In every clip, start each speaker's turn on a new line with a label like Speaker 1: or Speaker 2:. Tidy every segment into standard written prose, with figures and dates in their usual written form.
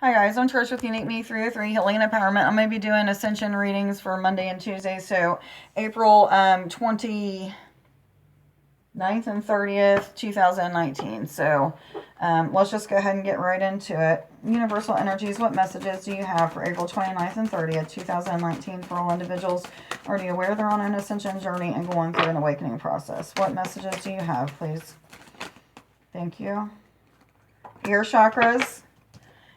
Speaker 1: Hi guys, I'm Trish with Unique Me 303 Healing and Empowerment. I'm going to be doing Ascension readings for Monday and Tuesday, so April 29th and 30th, 2019. So let's just go ahead and get right into it. Universal Energies, what messages do you have for April 29th and 30th, 2019 for all individuals already aware they're on an Ascension journey and going through an awakening process? What messages do you have, please? Thank you. Ear chakras.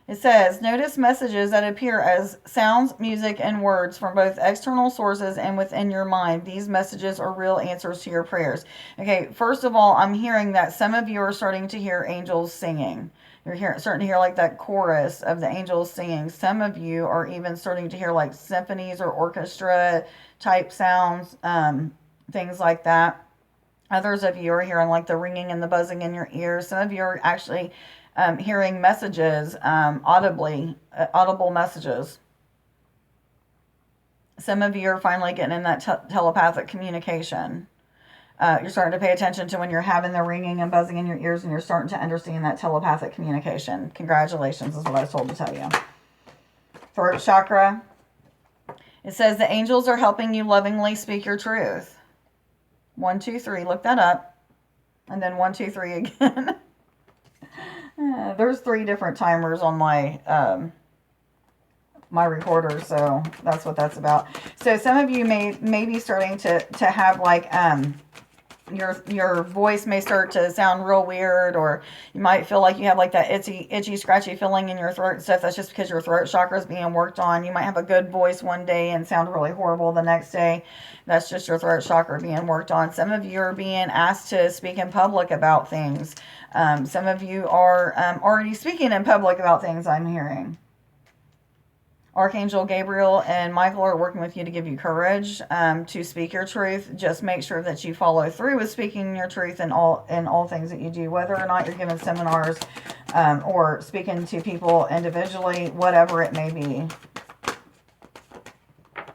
Speaker 1: It says, notice messages that appear as sounds, music, and words from both external sources and within your mind. These messages are real answers to your prayers. Okay, first of all, I'm hearing that some of you are starting to hear angels singing. You're starting to hear like that chorus of the angels singing. Some of you are even starting to hear like symphonies or orchestra type sounds, things like that. Others of you are hearing like the ringing and the buzzing in your ears. Some of you are actually hearing messages audible messages. Some of you are finally getting in that telepathic communication. You're starting to pay attention to when you're having the ringing and buzzing in your ears, and you're starting to understand that telepathic communication. Congratulations is what I was told to tell you. Throat chakra. It says the angels are helping you lovingly speak your truth. 1, 2, 3. Look that up. And then 1, 2, 3 again. There's 3 different timers on my my recorder, so that's what that's about. So some of you may be starting to have like your voice may start to sound real weird, or you might feel like you have like that itchy scratchy feeling in your throat and stuff. That's just because your throat chakra is being worked on. You might have a good voice one day and sound really horrible the next day. That's just your throat chakra being worked on. Some of you are being asked to speak in public about things. Some of you are already speaking in public about things, I'm hearing. Archangel Gabriel and Michael are working with you to give you courage to speak your truth. Just make sure that you follow through with speaking your truth in all things that you do, whether or not you're giving seminars or speaking to people individually, whatever it may be.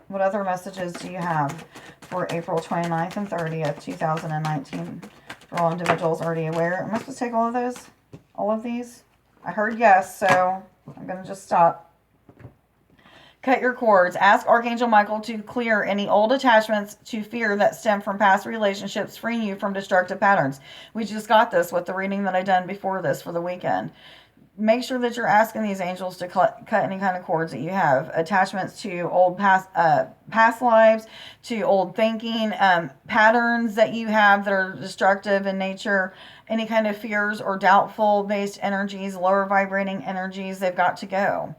Speaker 1: What other messages do you have for April 29th and 30th, 2019? For all individuals already aware. Am I supposed to take all of those? All of these? I heard yes, so I'm going to just stop. Cut your cords. Ask Archangel Michael to clear any old attachments to fear that stem from past relationships, freeing you from destructive patterns. We just got this with the reading that I done before this for the weekend. Make sure that you're asking these angels to cut any kind of cords that you have. Attachments to old past lives, to old thinking, patterns that you have that are destructive in nature, any kind of fears or doubtful based energies, lower vibrating energies, they've got to go.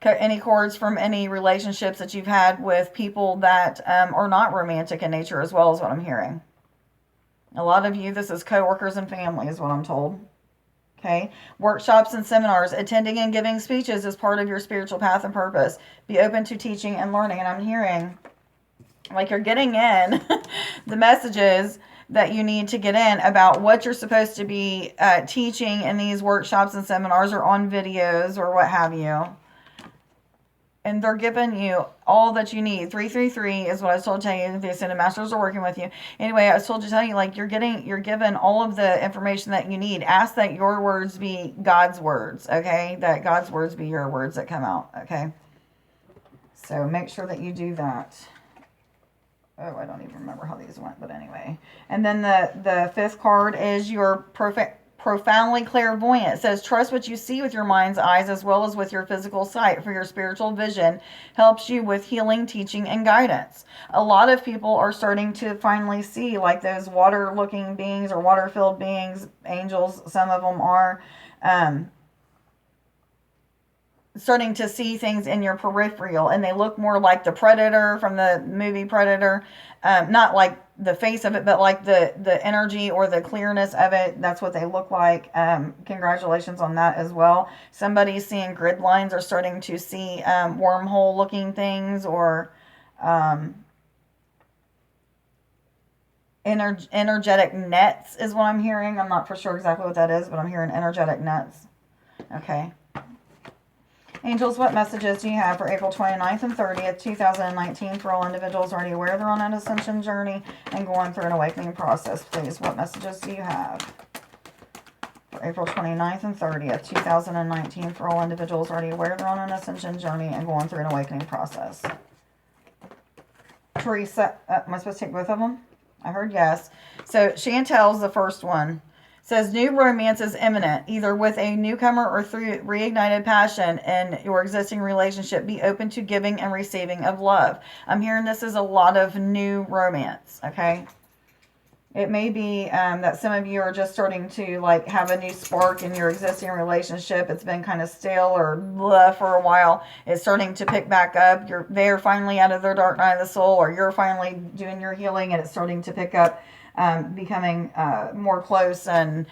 Speaker 1: Cut any cords from any relationships that you've had with people that are not romantic in nature as well, is what I'm hearing. A lot of you, this is coworkers and family is what I'm told. Okay, workshops and seminars, attending and giving speeches is part of your spiritual path and purpose. Be open to teaching and learning. And I'm hearing like you're getting in the messages that you need to get in about what you're supposed to be teaching in these workshops and seminars or on videos or what have you. And they're giving you all that you need. 333 is what I was told to tell you. The Ascended Masters are working with you. Anyway, I was told to tell you, like, you're given all of the information that you need. Ask that your words be God's words, okay? That God's words be your words that come out, okay? So make sure that you do that. Oh, I don't even remember how these went, but anyway. And then the 5th card is your profoundly clairvoyant. It says, trust what you see with your mind's eyes as well as with your physical sight, for your spiritual vision helps you with healing, teaching, and guidance. A lot of people are starting to finally see like those water-looking beings or water-filled beings, angels, some of them are, starting to see things in your peripheral, and they look more like the Predator from the movie Predator. Not like the face of it, but like the energy or the clearness of it. That's what they look like. Congratulations on that as well. Somebody's seeing grid lines or starting to see wormhole looking things, or energetic nets is what I'm hearing. I'm not for sure exactly what that is, but I'm hearing energetic nets. Okay. Angels, what messages do you have for April 29th and 30th, 2019 for all individuals already aware they're on an ascension journey and going through an awakening process, please? What messages do you have for April 29th and 30th, 2019 for all individuals already aware they're on an ascension journey and going through an awakening process. Teresa, am I supposed to take both of them? I heard yes. So Chantel's the first one. Says new romance is imminent, either with a newcomer or through reignited passion in your existing relationship. Be open to giving and receiving of love. I'm hearing this is a lot of new romance, okay? It may be that some of you are just starting to like have a new spark in your existing relationship. It's been kind of stale or blah for a while. It's starting to pick back up. They're finally out of their dark night of the soul, or you're finally doing your healing and it's starting to pick up, becoming more close and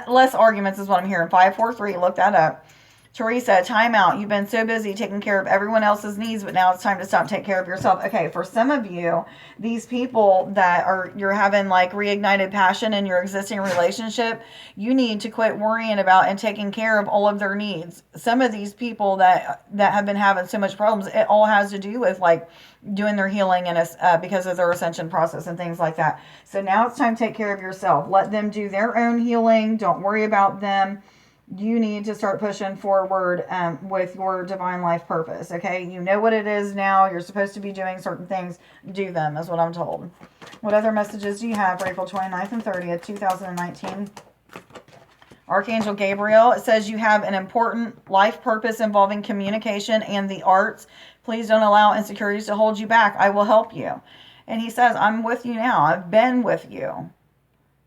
Speaker 1: less arguments is what I'm hearing. 543, look that up. Teresa, time out. You've been so busy taking care of everyone else's needs, but now it's time to stop taking care of yourself. Okay, for some of you, these people that you're having like reignited passion in your existing relationship, you need to quit worrying about and taking care of all of their needs. Some of these people that have been having so much problems, it all has to do with like doing their healing and because of their ascension process and things like that. So now it's time to take care of yourself. Let them do their own healing. Don't worry about them. You need to start pushing forward with your divine life purpose, okay? You know what it is now. You're supposed to be doing certain things. Do them, is what I'm told. What other messages do you have for April 29th and 30th, 2019? Archangel Gabriel, it says you have an important life purpose involving communication and the arts. Please don't allow insecurities to hold you back. I will help you. And he says, I'm with you now. I've been with you.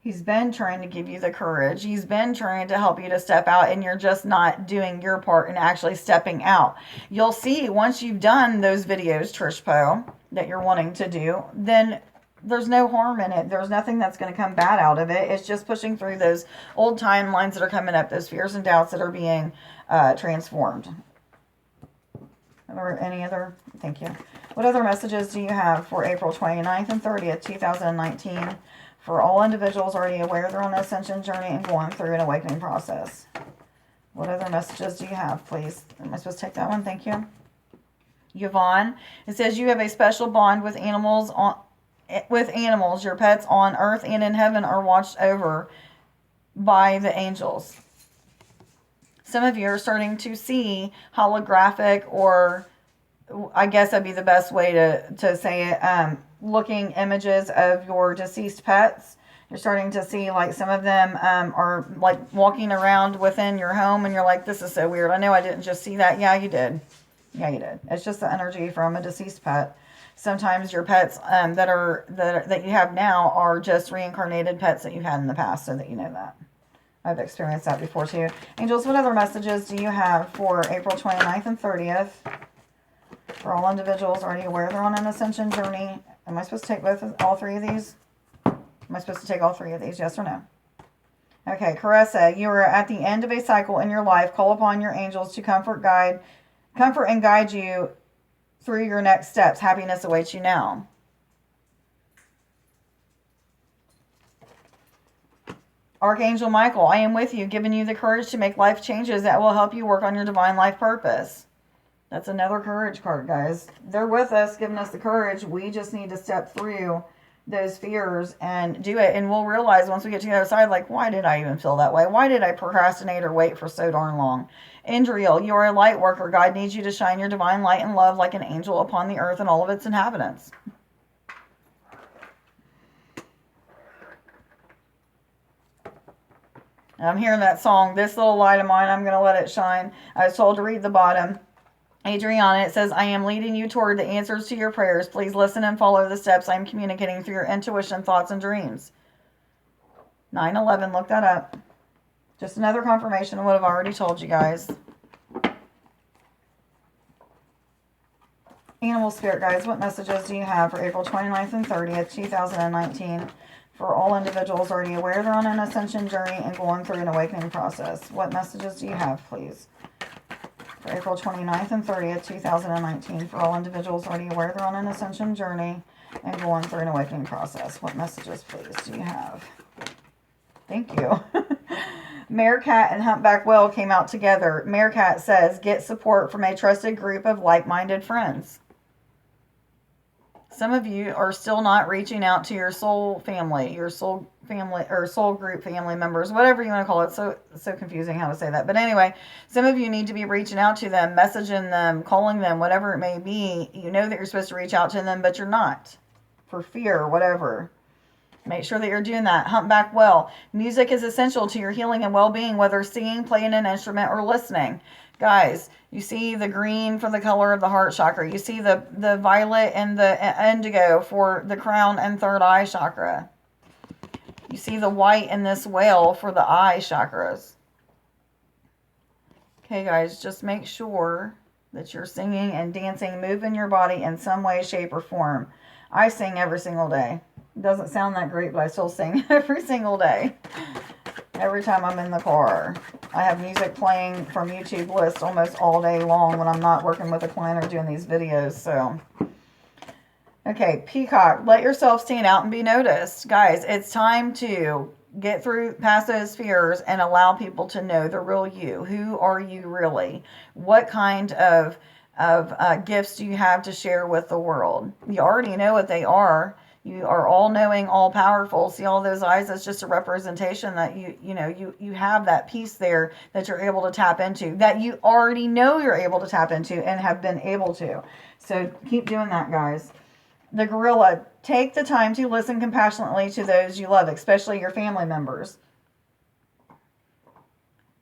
Speaker 1: He's been trying to give you the courage. He's been trying to help you to step out, and you're just not doing your part and actually stepping out. You'll see once you've done those videos, Trish Poe, that you're wanting to do, then there's no harm in it. There's nothing that's going to come bad out of it. It's just pushing through those old timelines that are coming up, those fears and doubts that are being transformed. Or any other? Thank you. What other messages do you have for April 29th and 30th, 2019? For all individuals already aware they're on the ascension journey and going through an awakening process. What other messages do you have, please? Am I supposed to take that one? Thank you. Yvonne, it says you have a special bond with animals. Your pets on earth and in heaven are watched over by the angels. Some of you are starting to see holographic, or I guess that'd be the best way to say it, looking images of your deceased pets. You're starting to see like some of them are like walking around within your home, and you're like, this is so weird. I know I didn't just see that. Yeah, you did. Yeah, you did. It's just the energy from a deceased pet. Sometimes your pets that you have now are just reincarnated pets that you had in the past, so that you know that. I've experienced that before too. Angels, what other messages do you have for April 29th and 30th? For all individuals already aware they're on an ascension journey. Am I supposed to take all three of these? Am I supposed to take all three of these? Yes or no? Okay, Caressa, you are at the end of a cycle in your life. Call upon your angels to comfort and guide you through your next steps. Happiness awaits you now. Archangel Michael, I am with you, giving you the courage to make life changes that will help you work on your divine life purpose. That's another courage card, guys. They're with us, giving us the courage. We just need to step through those fears and do it. And we'll realize once we get to the other side, like, why did I even feel that way? Why did I procrastinate or wait for so darn long? Indriel, you are a light worker. God needs you to shine your divine light and love like an angel upon the earth and all of its inhabitants. I'm hearing that song, This Little Light of Mine, I'm going to let it shine. I was told to read the bottom. Adriana, it says, I am leading you toward the answers to your prayers. Please listen and follow the steps I am communicating through your intuition, thoughts, and dreams. 9/11, look that up. Just another confirmation of what I've already told you guys. Animal Spirit, guys, what messages do you have for April 29th and 30th, 2019? For all individuals already aware they're on an ascension journey and going through an awakening process. What messages do you have, please? For April 29th and 30th, 2019. For all individuals already aware they're on an ascension journey and going through an awakening process. What messages, please, do you have? Thank you. Meerkat and Humpback Whale came out together. Meerkat says, get support from a trusted group of like-minded friends. Some of you are still not reaching out to your soul family, your soul family or soul group family members, whatever you want to call it. So confusing how to say that. But anyway, some of you need to be reaching out to them, messaging them, calling them, whatever it may be. You know that you're supposed to reach out to them, but you're not, for fear or whatever. Make sure that you're doing that. Humpback whale. Music is essential to your healing and well-being, whether singing, playing an instrument, or listening. Guys, you see the green for the color of the heart chakra. You see the violet and the indigo for the crown and third eye chakra. You see the white in this whale for the eye chakras. Okay, guys, just make sure that you're singing and dancing, moving your body in some way, shape, or form. I sing every single day. It doesn't sound that great, but I still sing every single day. Every time I'm in the car. I have music playing from YouTube list almost all day long when I'm not working with a client or doing these videos. So, okay, peacock. Let yourself stand out and be noticed. Guys, it's time to get through past those fears and allow people to know the real you. Who are you really? What kind of gifts do you have to share with the world? You already know what they are. You are all knowing, all powerful. See all those eyes? That's just a representation that you have that piece there that you're able to tap into, that you already know you're able to tap into and have been able to. So keep doing that, guys. The gorilla. Take the time to listen compassionately to those you love, especially your family members.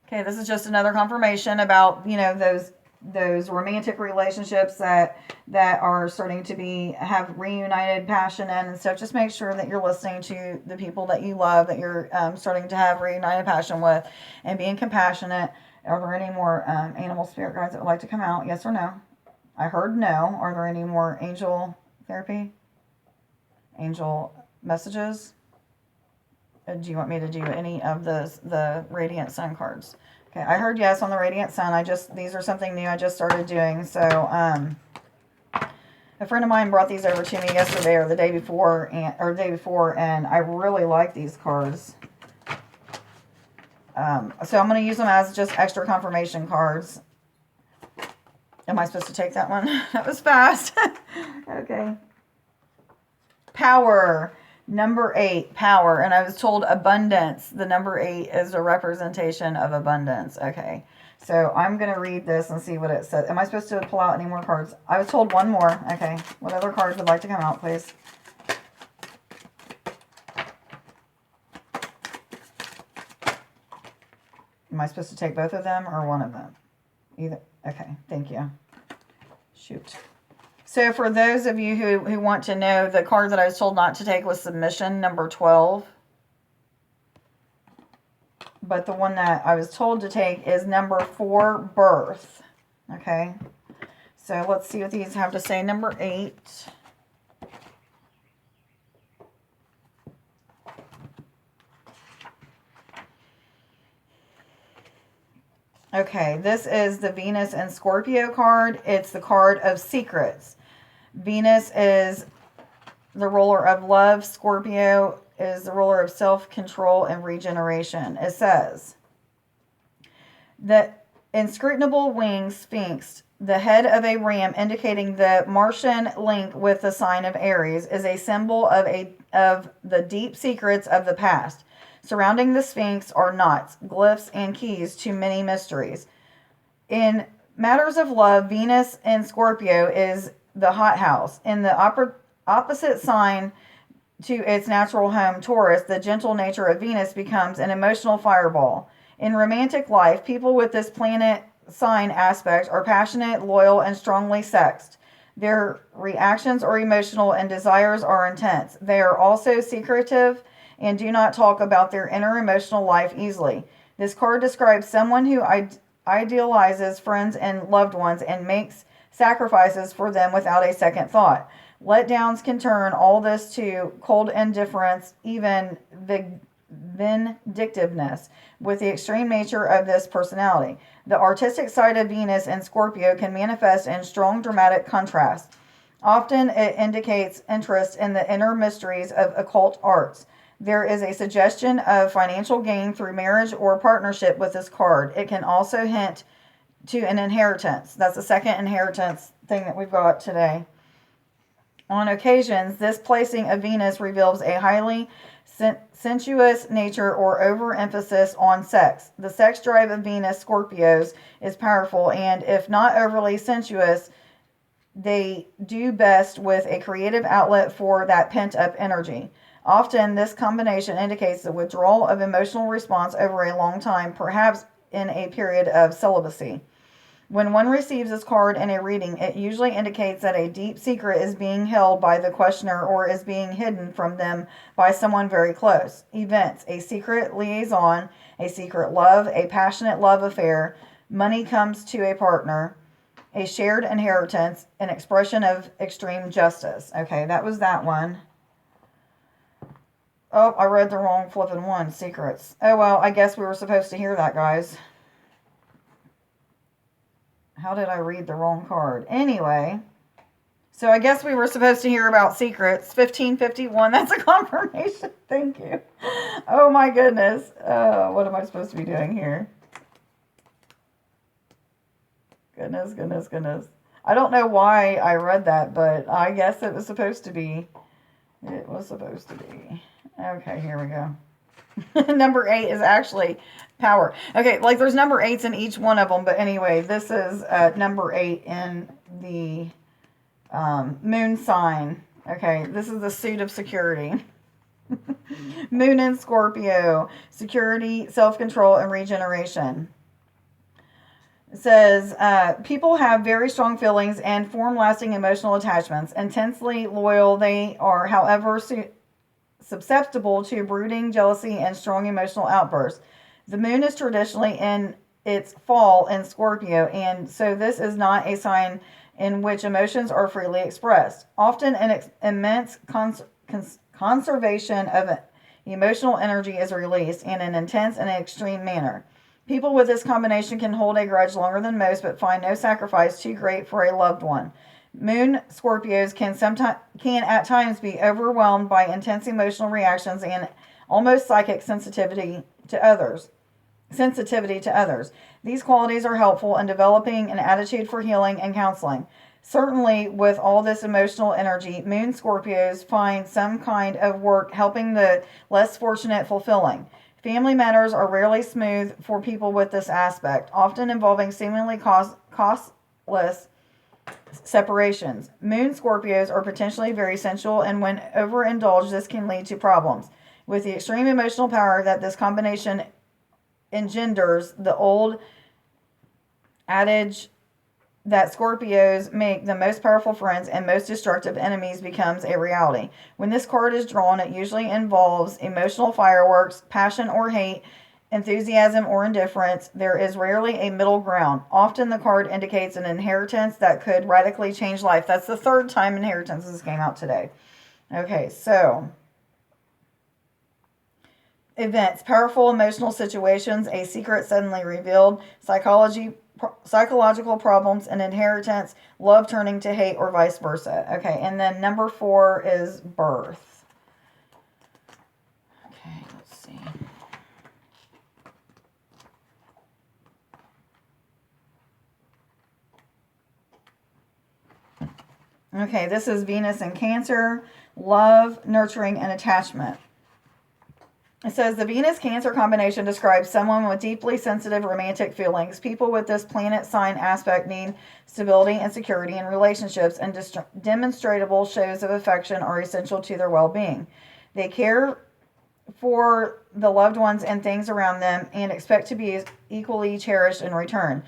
Speaker 1: Okay, this is just another confirmation about, those romantic relationships that are starting to have reunited passion and stuff. Just make sure that you're listening to the people that you love, that you're starting to have reunited passion with, and being compassionate. Are there any more animal spirit guides that would like to come out? Yes or no? I heard no. Are there any more angel therapy? Angel messages? Do you want me to do any of the Radiant Sun cards? Okay, I heard yes on the Radiant Sun. These are something new I just started doing. So, a friend of mine brought these over to me yesterday or the day before, and I really like these cards. So I'm going to use them as just extra confirmation cards. Am I supposed to take that one? That was fast. Okay. Power. Number 8, power. And I was told abundance. The number 8 is a representation of abundance. Okay. So I'm going to read this and see what it says. Am I supposed to pull out any more cards? I was told one more. Okay. What other cards would like to come out, please? Am I supposed to take both of them or one of them? Either. Okay. Thank you. Shoot. So for those of you who want to know, the card that I was told not to take was submission, number 12. But the one that I was told to take is number 4, birth. Okay. So let's see what these have to say. Number 8. Okay, this is the Venus and Scorpio card. It's the card of secrets. Venus is the ruler of love. Scorpio is the ruler of self-control and regeneration. It says, the inscrutable winged sphinx, the head of a ram indicating the Martian link with the sign of Aries, is a symbol of the deep secrets of the past. Surrounding the Sphinx are knots, glyphs, and keys to many mysteries. In matters of love, Venus in Scorpio is the hothouse. In the opposite sign to its natural home, Taurus, the gentle nature of Venus becomes an emotional fireball. In romantic life, people with this planet sign aspect are passionate, loyal, and strongly sexed. Their reactions are emotional and desires are intense. They are also secretive and do not talk about their inner emotional life easily. This card describes someone who idealizes friends and loved ones and makes sacrifices for them without a second thought. Letdowns can turn all this to cold indifference, even vindictiveness, with the extreme nature of this personality. The artistic side of Venus in Scorpio can manifest in strong dramatic contrast. Often it indicates interest in the inner mysteries of occult arts. There is a suggestion of financial gain through marriage or partnership with this card. It can also hint to an inheritance. That's the second inheritance thing that we've got today. On occasions, this placing of Venus reveals a highly sensuous nature, or overemphasis on sex. The sex drive of Venus Scorpios is powerful, and if not overly sensuous, they do best with a creative outlet for that pent-up energy. Often, this combination indicates the withdrawal of emotional response over a long time, perhaps in a period of celibacy. When one receives this card in a reading, it usually indicates that a deep secret is being held by the questioner or is being hidden from them by someone very close. Events: a secret liaison, a secret love, a passionate love affair, money comes to a partner, a shared inheritance, an expression of extreme justice. Okay, that was that one. Oh, I read the wrong flipping one. Secrets. Oh, well, I guess we were supposed to hear that, guys. How did I read the wrong card? Anyway, so I guess we were supposed to hear about secrets. 1551, that's a confirmation. Thank you. Oh my goodness. What am I supposed to be doing here? Goodness, goodness, goodness. I don't know why I read that, but I guess it was supposed to be. It was supposed to be. Okay, here we go. Number 8 is actually power. Okay, like there's number 8s in each one of them, but anyway, this is number 8 in the moon sign. Okay, this is the suit of security. Moon in Scorpio, security, self-control, and regeneration. It says, people have very strong feelings and form lasting emotional attachments. Intensely loyal, they are, however, susceptible to brooding, jealousy, and strong emotional outbursts. The moon is traditionally in its fall in Scorpio, and so this is not a sign in which emotions are freely expressed. Often an immense conservation of emotional energy is released in an intense and extreme manner. People with this combination can hold a grudge longer than most, but find no sacrifice too great for a loved one. Moon Scorpios can at times be overwhelmed by intense emotional reactions and almost psychic sensitivity to others. These qualities are helpful in developing an attitude for healing and counseling. Certainly, with all this emotional energy, Moon Scorpios find some kind of work helping the less fortunate fulfilling. Family matters are rarely smooth for people with this aspect, often involving seemingly costless separations. Moon Scorpios are potentially very sensual, and when overindulged, this can lead to problems. With the extreme emotional power that this combination engenders, the old adage that Scorpios make the most powerful friends and most destructive enemies becomes a reality. When this card is drawn, it usually involves emotional fireworks, passion or hate, enthusiasm or indifference. There is rarely a middle ground. Often the card indicates an inheritance that could radically change life. That's the third time inheritances came out today. Okay, so events: powerful emotional situations, a secret suddenly revealed, psychological problems, and inheritance, love turning to hate, or vice versa. Okay, and then number 4 is birth. Okay, let's see. Okay, this is Venus in Cancer, love, nurturing, and attachment. It says the Venus-Cancer combination describes someone with deeply sensitive romantic feelings. People with this planet sign aspect need stability and security in relationships, and demonstrable shows of affection are essential to their well-being. They care for the loved ones and things around them and expect to be equally cherished in return.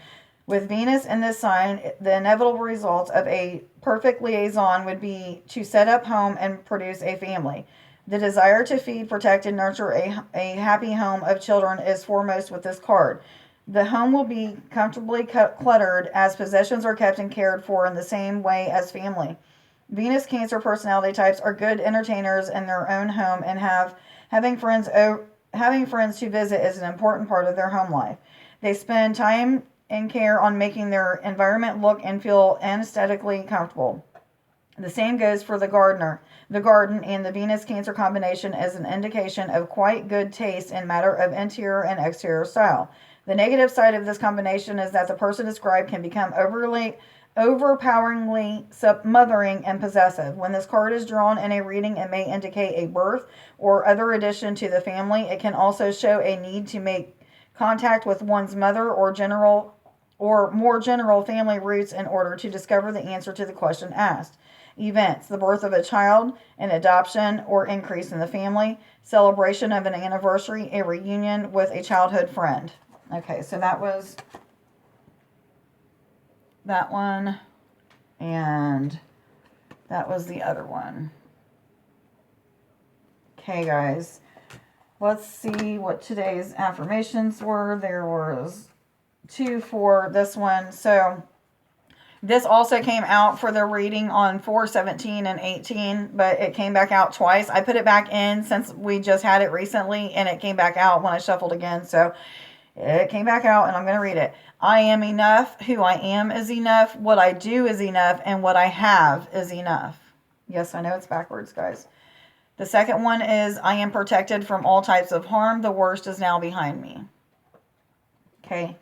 Speaker 1: With Venus in this sign, the inevitable result of a perfect liaison would be to set up home and produce a family. The desire to feed, protect, and nurture a happy home of children is foremost with this card. The home will be comfortably cluttered as possessions are kept and cared for in the same way as family. Venus Cancer personality types are good entertainers in their own home, and having friends to visit is an important part of their home life. They spend time and care on making their environment look and feel aesthetically comfortable. The same goes for the garden, and the Venus-Cancer combination is an indication of quite good taste in matter of interior and exterior style. The negative side of this combination is that the person described can become overpoweringly mothering and possessive. When this card is drawn in a reading, it may indicate a birth or other addition to the family. It can also show a need to make contact with one's mother or more general family roots in order to discover the answer to the question asked. Events: the birth of a child, an adoption or increase in the family, celebration of an anniversary, a reunion with a childhood friend. Okay, so that was that one, and that was the other one. Okay, guys, let's see what today's affirmations were. There was 2 for this one. So this also came out for the reading on 4/17 and 18, but it came back out twice. I put it back in since we just had it recently, and it came back out when I shuffled again. So it came back out, and I'm going to read it. I am enough. Who I am is enough. What I do is enough, and what I have is enough. Yes, I know it's backwards, guys. The second one is, I am protected from all types of harm. The worst is now behind me. Okay.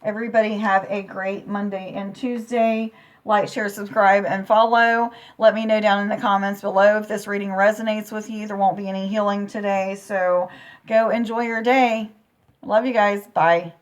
Speaker 1: Everybody have a great Monday and Tuesday. Like, share, subscribe, and follow. Let me know down in the comments below if this reading resonates with you. There won't be any healing today, so go enjoy your day. Love you guys. Bye.